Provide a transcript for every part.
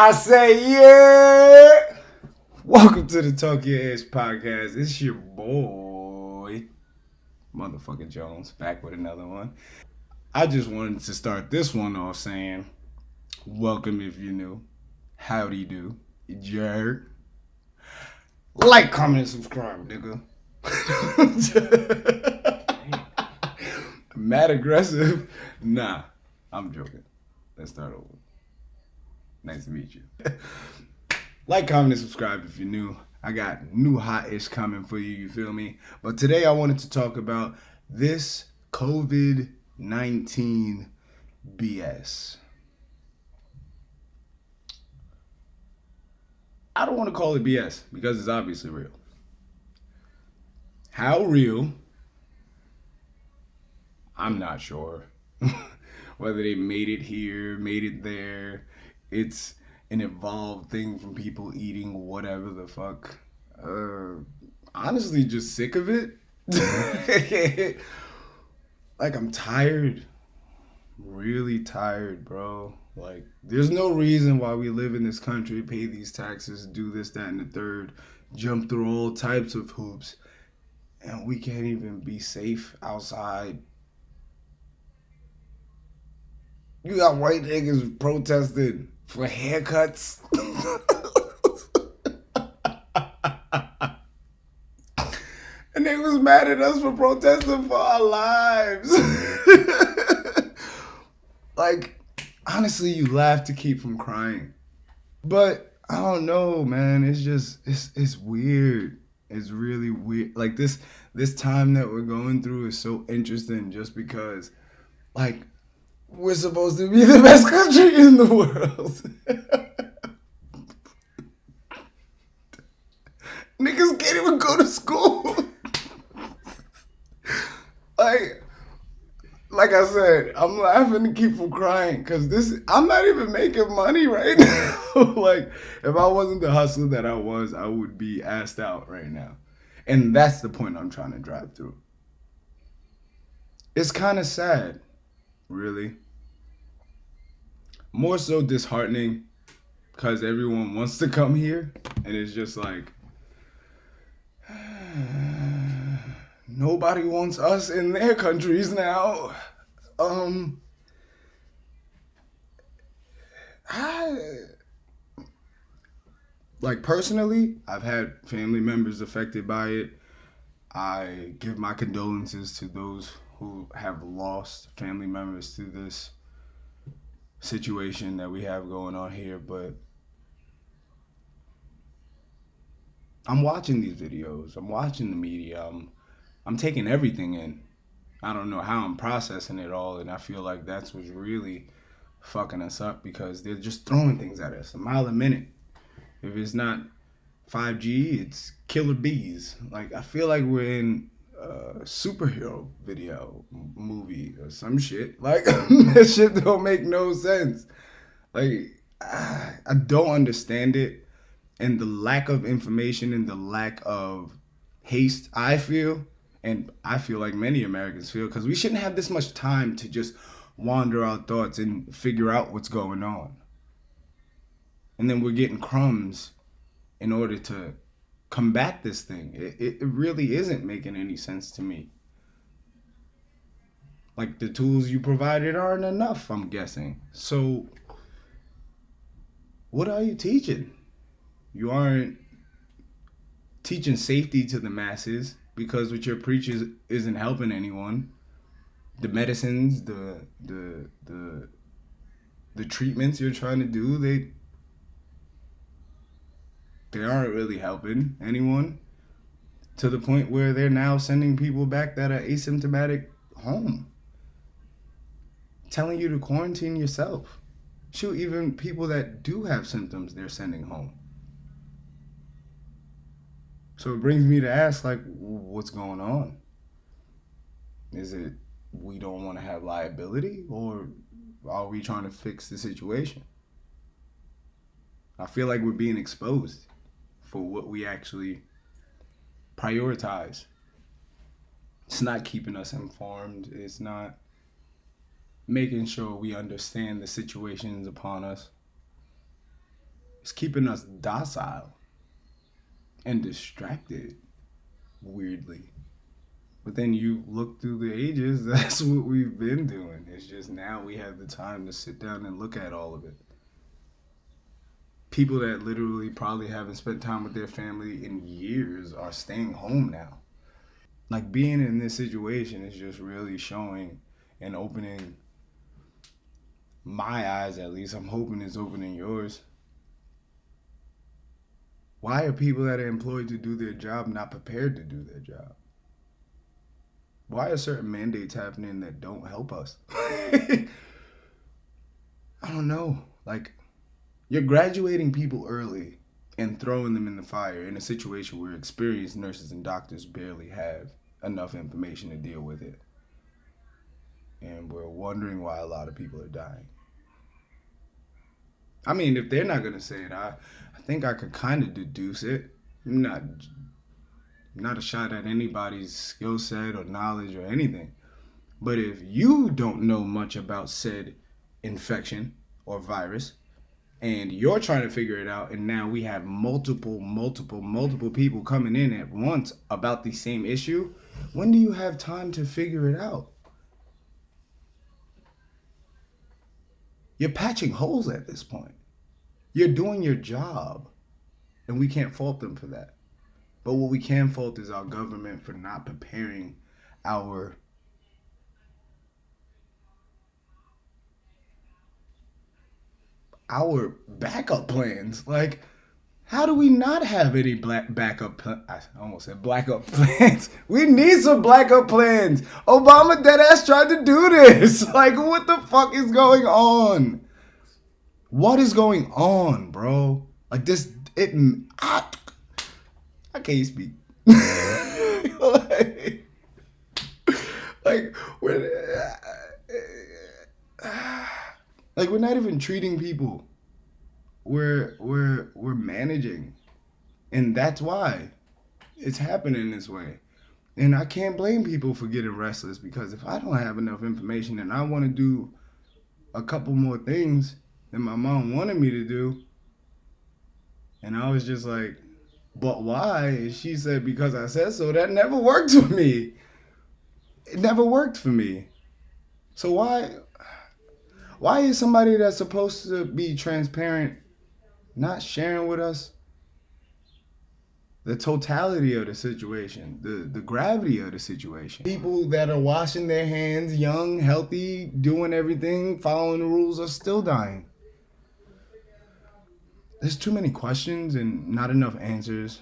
I say, yeah. Welcome to the Talk Your Ass podcast. It's your boy, motherfucking Jones, back with another one. I just wanted to start this one off saying, welcome if you're new. Howdy do. Jerk. Like, comment, and subscribe, nigga. Mad aggressive? Nah, I'm joking. Let's start over. Nice to meet you. Like, comment, and subscribe if you're new. I got new hot-ish coming for you, you feel me? But today I wanted to talk about this COVID-19 BS. I don't want to call it BS because it's obviously real. How real? I'm not sure. Whether they made it here, made it there. It's an evolved thing from people eating whatever the fuck. Honestly, just sick of it. Like, I'm tired. Really tired, bro. Like, there's no reason why we live in this country, pay these taxes, do this, that, and the third, jump through all types of hoops, and we can't even be safe outside. You got white niggas protesting for haircuts. And they was mad at us for protesting for our lives. Like, honestly, you laugh to keep from crying. But I don't know, man. It's just it's weird. It's really weird. Like this time that we're going through is so interesting just because, like, we're supposed to be the best country in the world. Niggas can't even go to school. like I said, I'm laughing to keep from crying because I'm not even making money right now. Like, if I wasn't the hustler that I was, I would be assed out right now. And that's the point I'm trying to drive through. It's kind of sad, really. More so disheartening because everyone wants to come here and it's just like nobody wants us in their countries now. Like, personally, I've had family members affected by it. I give my condolences to those who have lost family members to this situation that we have going on here, but I'm watching these videos. I'm watching the media. I'm taking everything in. I don't know how I'm processing it all, and I feel like that's what's really fucking us up because they're just throwing things at us a mile a minute. If it's not 5G, it's killer bees. Like, I feel like we're in a superhero video movie or some shit. Like, that shit don't make no sense. Like, I don't understand it. And the lack of information and the lack of haste, I feel, and I feel like many Americans feel, because we shouldn't have this much time to just wander our thoughts and figure out what's going on. And then we're getting crumbs in order to combat this thing. It really isn't making any sense to me. Like, the tools you provided aren't enough, I'm guessing. So, what are you teaching? You aren't teaching safety to the masses because what you're preaching isn't helping anyone. The medicines, the treatments you're trying to do, they aren't really helping anyone, to the point where they're now sending people back that are asymptomatic home, telling you to quarantine yourself. Shoot, even people that do have symptoms, they're sending home. So it brings me to ask, like, what's going on? Is it we don't want to have liability, or are we trying to fix the situation? I feel like we're being exposed for what we actually prioritize. It's not keeping us informed. It's not making sure we understand the situations upon us. It's keeping us docile and distracted, weirdly. But then you look through the ages, that's what we've been doing. It's just now we have the time to sit down and look at all of it. People that literally probably haven't spent time with their family in years are staying home now. Like being in this situation is just really showing and opening my eyes, at least. I'm hoping it's opening yours. Why are people that are employed to do their job not prepared to do their job? Why are certain mandates happening that don't help us? I don't know. Like, you're graduating people early and throwing them in the fire in a situation where experienced nurses and doctors barely have enough information to deal with it. And we're wondering why a lot of people are dying. I mean, if they're not gonna say it, I think I could kind of deduce it. Not a shot at anybody's skill set or knowledge or anything. But if you don't know much about said infection or virus, and you're trying to figure it out, and now we have multiple people coming in at once about the same issue, when do you have time to figure it out? You're patching holes at this point. You're doing your job, and we can't fault them for that. But what we can fault is our government for not preparing our backup plans. Like, how do we not have any I almost said blackup plans. We need some blackup plans. Obama deadass tried to do this. Like, what the fuck is going on? What is going on, bro? Like this, I can't speak. like, like we're, like we're not even treating people. We're managing, and that's why it's happening this way. And I can't blame people for getting restless, because if I don't have enough information and I want to do a couple more things than my mom wanted me to do, and I was just like, but why? And she said, because I said so. That never worked for me. It never worked for me. So why is somebody that's supposed to be transparent not sharing with us the totality of the situation, the gravity of the situation? People that are washing their hands, young, healthy, doing everything, following the rules, are still dying. There's too many questions and not enough answers.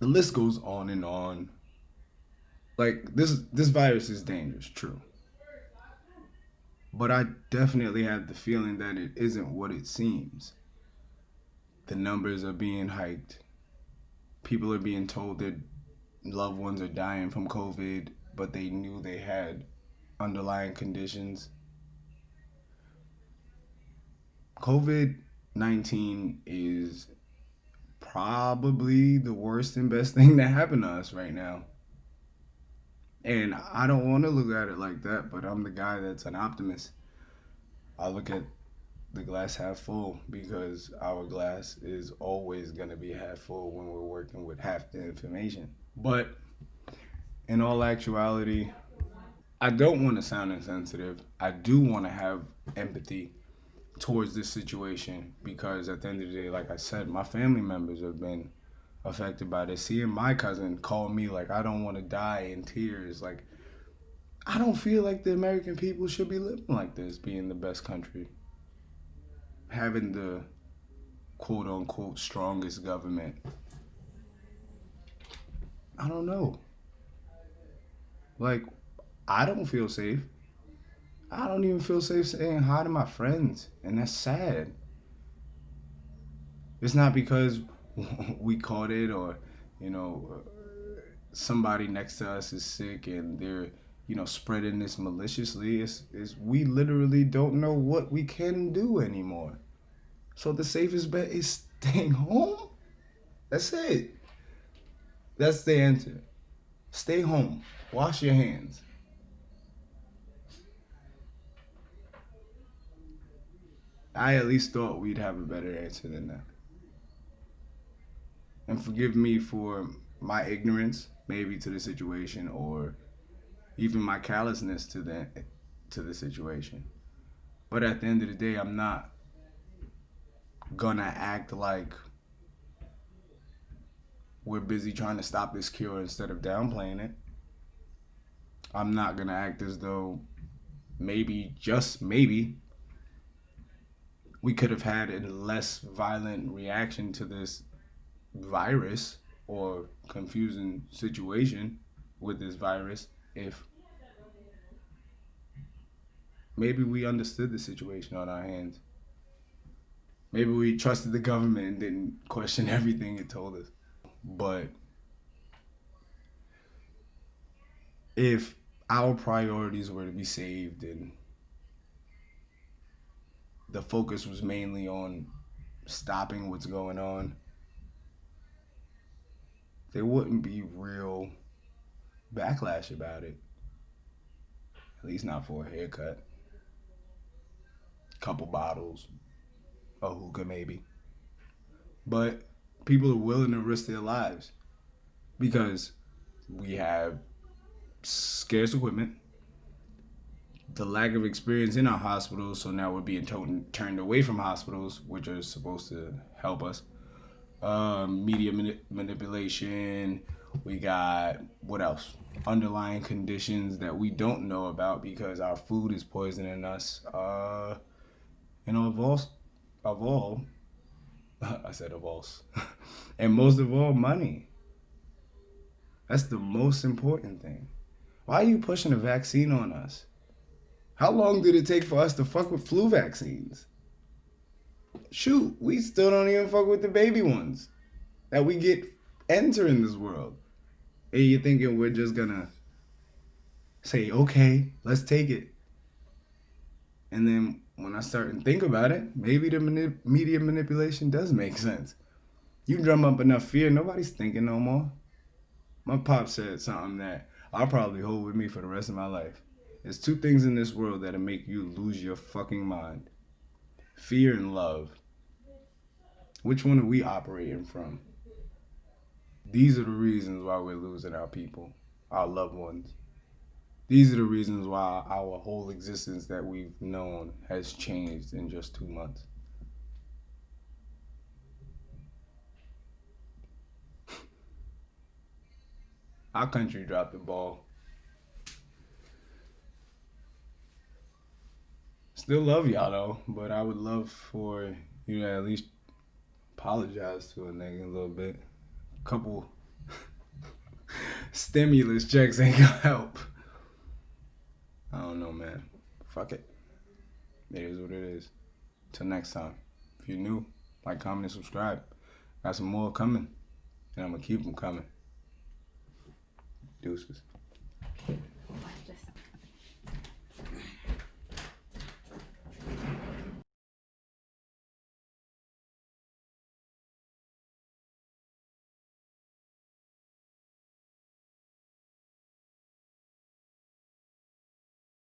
The list goes on and on. Like, this virus is dangerous, true. But I definitely have the feeling that it isn't what it seems. The numbers are being hiked. People are being told their loved ones are dying from COVID, but they knew they had underlying conditions. COVID-19 is probably the worst and best thing that happened to us right now. And I don't want to look at it like that, but I'm the guy that's an optimist. I look at the glass half full, because our glass is always going to be half full when we're working with half the information. But in all actuality, I don't want to sound insensitive. I do want to have empathy towards this situation, because at the end of the day, like I said, my family members have been affected by this. Seeing my cousin call me like, I don't want to die, in tears. Like, I don't feel like the American people should be living like this, being the best country, having the quote unquote strongest government. I don't know. Like, I don't feel safe. I don't even feel safe saying hi to my friends, and that's sad. It's not because we caught it, or, you know, somebody next to us is sick and they're, spreading this maliciously. It's we literally don't know what we can do anymore. So the safest bet is staying home. That's it. That's the answer. Stay home. Wash your hands. I at least thought we'd have a better answer than that. And forgive me for my ignorance, maybe to the situation, or even my callousness to the situation. But at the end of the day, I'm not gonna act like we're busy trying to stop this cure instead of downplaying it. I'm not gonna act as though maybe, just maybe, we could have had a less violent reaction to this virus or confusing situation with this virus if maybe we understood the situation on our hands. Maybe we trusted the government and didn't question everything it told us. But if our priorities were to be saved and the focus was mainly on stopping what's going on, there wouldn't be real backlash about it. At least not for a haircut. Couple bottles, a hookah maybe. But people are willing to risk their lives because we have scarce equipment, the lack of experience in our hospitals, so now we're being turned away from hospitals, which are supposed to help us. Media manipulation. We got, what else? Underlying conditions that we don't know about because our food is poisoning us. Of all, I said of all, and most of all, money. That's the most important thing. Why are you pushing a vaccine on us? How long did it take for us to fuck with flu vaccines? Shoot, we still don't even fuck with the baby ones that we get entering this world. And you're thinking we're just gonna say, okay, let's take it. And then when I start and think about it, maybe the media manipulation does make sense. You drum up enough fear, nobody's thinking no more. My pop said something that I'll probably hold with me for the rest of my life. There's two things in this world that'll make you lose your fucking mind. Fear and love. Which one are we operating from? These are the reasons why we're losing our people, our loved ones. These are the reasons why our whole existence that we've known has changed in just 2 months. Our country dropped the ball. Still love y'all though, but I would love for you to at least apologize to a nigga a little bit. A couple stimulus checks ain't gonna help. I don't know, man. Fuck it. It is what it is. Till next time. If you're new, like, comment, and subscribe. Got some more coming, and I'm gonna keep them coming. Deuces.